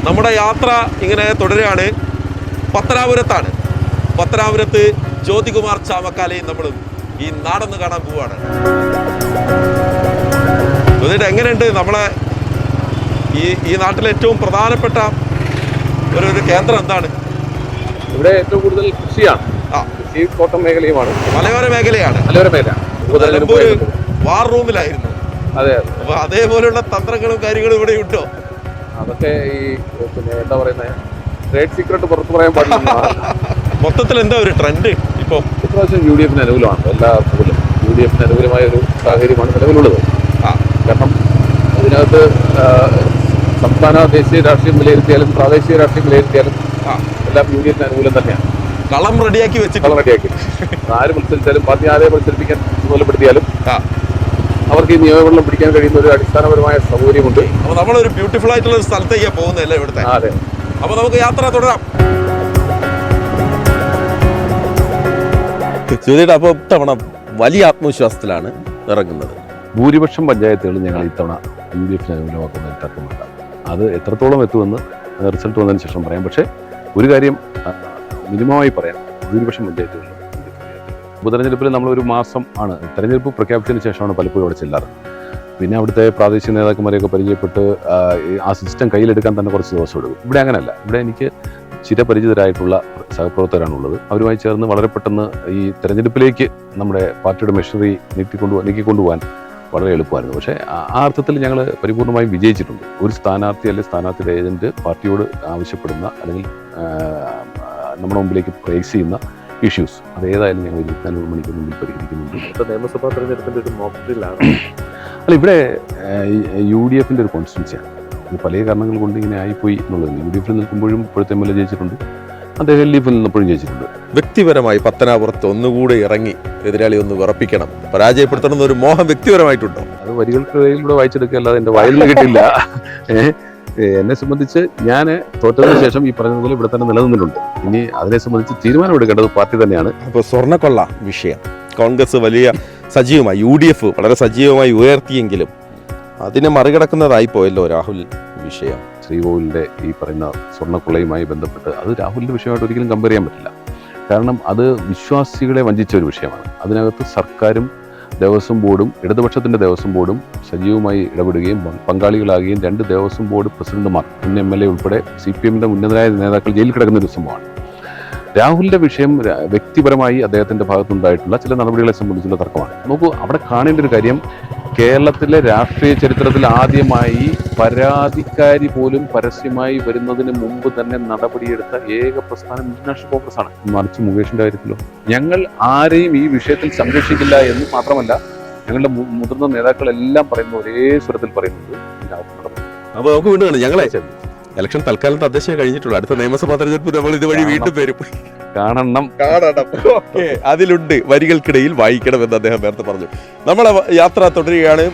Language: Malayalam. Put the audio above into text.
നമ്മുടെ യാത്ര ഇങ്ങനെ തുടരുകയാണ്. പത്തനാപുരത്താണ്. പത്തനാപുരത്ത് ജ്യോതികുമാർ ചാമക്കാലയും നമ്മളും ഈ നാടൊന്ന് കാണാൻ പോവാണ്. എന്നിട്ട് എങ്ങനെയുണ്ട് നമ്മളെ ഈ നാട്ടിലെ ഏറ്റവും പ്രധാനപ്പെട്ട ഒരു കേന്ദ്രം എന്താണ്? ഇവിടെ ഏറ്റവും കൂടുതൽ കൃഷിയാണ്. കൃഷി തോട്ടം മേഖലയുമാണ്, മലയോര മേഖലയാണ്. നിലമ്പൂർ വാർ റൂമിലായിരുന്നു. അതെ, അപ്പൊ അതേപോലെയുള്ള തന്ത്രങ്ങളും കാര്യങ്ങളും ഇവിടെ ഉണ്ടോ? അതൊക്കെ ഈ പിന്നെ എന്താ പറയുന്നത്, ട്രേഡ് സീക്രട്ട് പുറത്തു പറയാൻ പാടില്ല. മൊത്തത്തിൽ എന്താ ഒരു ട്രെൻഡ് ഇപ്പൊ? ഇപ്രാവശ്യം UDF അനുകൂലമാണ്. എല്ലാ അർത്ഥത്തിലും UDF അനുകൂലമായ ഒരു സാഹചര്യമാണ് നിലവിലുള്ളത്. കാരണം അതിനകത്ത് സംസ്ഥാന ദേശീയ രാഷ്ട്രീയം വിലയിരുത്തിയാലും പ്രാദേശിക രാഷ്ട്രീയം വിലയിരുത്തിയാലും എല്ലാം UDF അനുകൂലം തന്നെയാണ്. കളം റെഡിയാക്കി ആര് മത്സരിച്ചാലും പാർട്ടി ആരെ മത്സരിപ്പിക്കാൻ ചുമതലപ്പെടുത്തിയാലും അവർക്ക് ഈ നിയമവെള്ളം പിടിക്കാൻ കഴിയുന്ന ഒരു അടിസ്ഥാനപരമായ സൗകര്യമുണ്ട്. അപ്പൊ നമ്മളൊരു ബ്യൂട്ടിഫുൾ ആയിട്ടുള്ള ഒരു സ്ഥലത്തേക്ക് പോകുന്നതല്ലേ ഇവിടുത്തെ? അതെ. അപ്പൊ നമുക്ക് യാത്ര തുടരാം. അപ്പോൾ ഇത്തവണ വലിയ ആത്മവിശ്വാസത്തിലാണ് ഇറങ്ങുന്നത്. ഭൂരിപക്ഷം പഞ്ചായത്തുകളും ഞങ്ങൾ ഇത്തവണ UDF അനുകൂലമാക്കുന്ന തർക്കമുണ്ട്. അത് എത്രത്തോളം എത്തുമെന്ന് റിസൾട്ട് വന്നതിന് ശേഷം പറയാം. പക്ഷേ ഒരു കാര്യം മിനിമമായി പറയാം, ഭൂരിപക്ഷം പഞ്ചായത്തുകളിലും ഉപതെരഞ്ഞെടുപ്പിൽ നമ്മളൊരു മാസം ആണ്, തെരഞ്ഞെടുപ്പ് പ്രഖ്യാപിച്ചതിന് ശേഷമാണ് പലപ്പോഴും അവിടെ ചെല്ലാറ്. പിന്നെ അവിടുത്തെ പ്രാദേശിക നേതാക്കന്മാരെയൊക്കെ പരിചയപ്പെട്ട് ആ സിസ്റ്റം കയ്യിലെടുക്കാൻ തന്നെ കുറച്ച് ദിവസം എടുക്കും. ഇവിടെ അങ്ങനെയല്ല. ഇവിടെ എനിക്ക് ചിരപരിചിതരായിട്ടുള്ള സഹപ്രവർത്തകരാണുള്ളത്. അവരുമായി ചേർന്ന് വളരെ പെട്ടെന്ന് ഈ തെരഞ്ഞെടുപ്പിലേക്ക് നമ്മുടെ പാർട്ടിയുടെ മെഷീനറി നീക്കിക്കൊണ്ടുപോകാൻ വളരെ എളുപ്പമായിരുന്നു. പക്ഷേ ആ അർത്ഥത്തിൽ ഞങ്ങൾ പരിപൂർണമായും വിജയിച്ചിട്ടുണ്ട്. ഒരു സ്ഥാനാർത്ഥി അല്ലെങ്കിൽ സ്ഥാനാർത്ഥിയുടെ ഏജന്റ് പാർട്ടിയോട് ആവശ്യപ്പെടുന്ന അല്ലെങ്കിൽ നമ്മുടെ മുമ്പിലേക്ക് പ്രേസ് ചെയ്യുന്ന ഇഷ്യൂസ് അതേതായാലും ഞങ്ങൾ 24 മണിക്കൂർ മുമ്പിൽ പരിഹരിക്കുന്നുണ്ട്. നിയമസഭാ തെരഞ്ഞെടുപ്പിന്റെ ഒരു മോക്ക് ഡ്രില്ലാണ്. അല്ല, ഇവിടെ UDFന്റെ ഒരു കോൺസ്റ്റിറ്റ്യുവൻസിയാണ്. ഇത് പല കാരണങ്ങൾ കൊണ്ട് ഇങ്ങനെ ആയിപ്പോയി എന്നുള്ളത്. UDFിൽ നിൽക്കുമ്പോഴും ഇപ്പോഴത്തെ MLA ജയിച്ചിട്ടുണ്ട്, അദ്ദേഹം LDFിൽ നിന്നപ്പോഴും ജയിച്ചിട്ടുണ്ട്. വ്യക്തിപരമായി പത്തനാപുരത്ത് ഒന്നുകൂടെ ഇറങ്ങി എതിരാളി ഒന്ന് വിറപ്പിക്കണം, പരാജയപ്പെടുത്തണം എന്നൊരു മോഹം വ്യക്തിപരമായിട്ടുണ്ടോ? അത് വരികൾക്കിടയിലൂടെ വായിച്ചെടുക്കുക, അല്ലാതെ എൻ്റെ വായിൽ നിന്ന് കിട്ടില്ല. എന്നെ സംബന്ധിച്ച് ഞാൻ തോറ്റതിന് ശേഷം ഈ പറഞ്ഞതുപോലെ ഇവിടെ തന്നെ നിലനിന്നിട്ടുണ്ട്. ഇനി അതിനെ സംബന്ധിച്ച് തീരുമാനമെടുക്കേണ്ടത് പാർട്ടി തന്നെയാണ്. അപ്പോൾ സ്വർണ്ണക്കൊള്ള വിഷയം കോൺഗ്രസ് വലിയ സജീവമായി, UDF വളരെ സജീവമായി ഉയർത്തിയെങ്കിലും അതിനെ മറികടക്കുന്നതായി പോയല്ലോ രാഹുൽ വിഷയം. ശ്രീകോവിലിൻ്റെ ഈ പറയുന്ന സ്വർണ്ണക്കൊള്ളയുമായി ബന്ധപ്പെട്ട് അത് രാഹുലിൻ്റെ വിഷയമായിട്ട് ഒരിക്കലും കമ്പയർ ചെയ്യാൻ പറ്റില്ല. കാരണം അത് വിശ്വാസികളെ വഞ്ചിച്ച ഒരു വിഷയമാണ്. അതിനകത്ത് സർക്കാരും ദേവസ്വം ബോർഡും ഇടതുപക്ഷത്തിൻ്റെ ദേവസ്വം ബോർഡും സജീവമായി ഇടപെടുകയും പങ്കാളികളാകുകയും 2 ദേവസ്വം ബോർഡ് പ്രസിഡന്റുമാർ, മുൻ MLA ഉൾപ്പെടെ CPMന്റെ ഉന്നതരായ നേതാക്കൾ ജയിലിൽ കിടക്കുന്ന ഒരു സംഭവമാണ്. രാഹുലിൻ്റെ വിഷയം വ്യക്തിപരമായി അദ്ദേഹത്തിൻ്റെ ഭാഗത്തുണ്ടായിട്ടുള്ള ചില നടപടികളെ സംബന്ധിച്ചുള്ള തർക്കമാണ്. നോക്കൂ, അവിടെ കാണേണ്ട ഒരു കാര്യം, കേരളത്തിലെ രാഷ്ട്രീയ ചരിത്രത്തിൽ ആദ്യമായി പരാതിക്കാരി പോലും പരസ്യമായി വരുന്നതിന് മുമ്പ് തന്നെ നടപടിയെടുത്ത ഏക പ്രസ്ഥാനം ഇന്ത്യൻ നാഷണൽ കോൺഗ്രസ് ആണ്. മറിച്ച് മുകേഷിന്റെ കാര്യത്തിലോ ഞങ്ങൾ ആരെയും ഈ വിഷയത്തിൽ സംരക്ഷിക്കില്ല എന്ന് മാത്രമല്ല, ഞങ്ങളുടെ മുതിർന്ന നേതാക്കളെല്ലാം പറയുന്ന ഒരേ സ്വരത്തിൽ പറയുന്നത് നടപടി. അപ്പോൾ നമുക്ക് വീണ്ടും ഞങ്ങളെ ഇലക്ഷൻ തൽക്കാലം തദ്ദേശം കഴിഞ്ഞിട്ടുള്ളൂ. അടുത്ത നിയമസഭാ തെരഞ്ഞെടുപ്പ് നമ്മൾ ഇതുവഴി വീണ്ടും വരും. കാണണം. അതിലുണ്ട് വരികൾക്കിടയിൽ വായിക്കണം എന്ന് അദ്ദേഹം നേരത്തെ പറഞ്ഞു. നമ്മളെ യാത്ര തുടരുകയാണ്.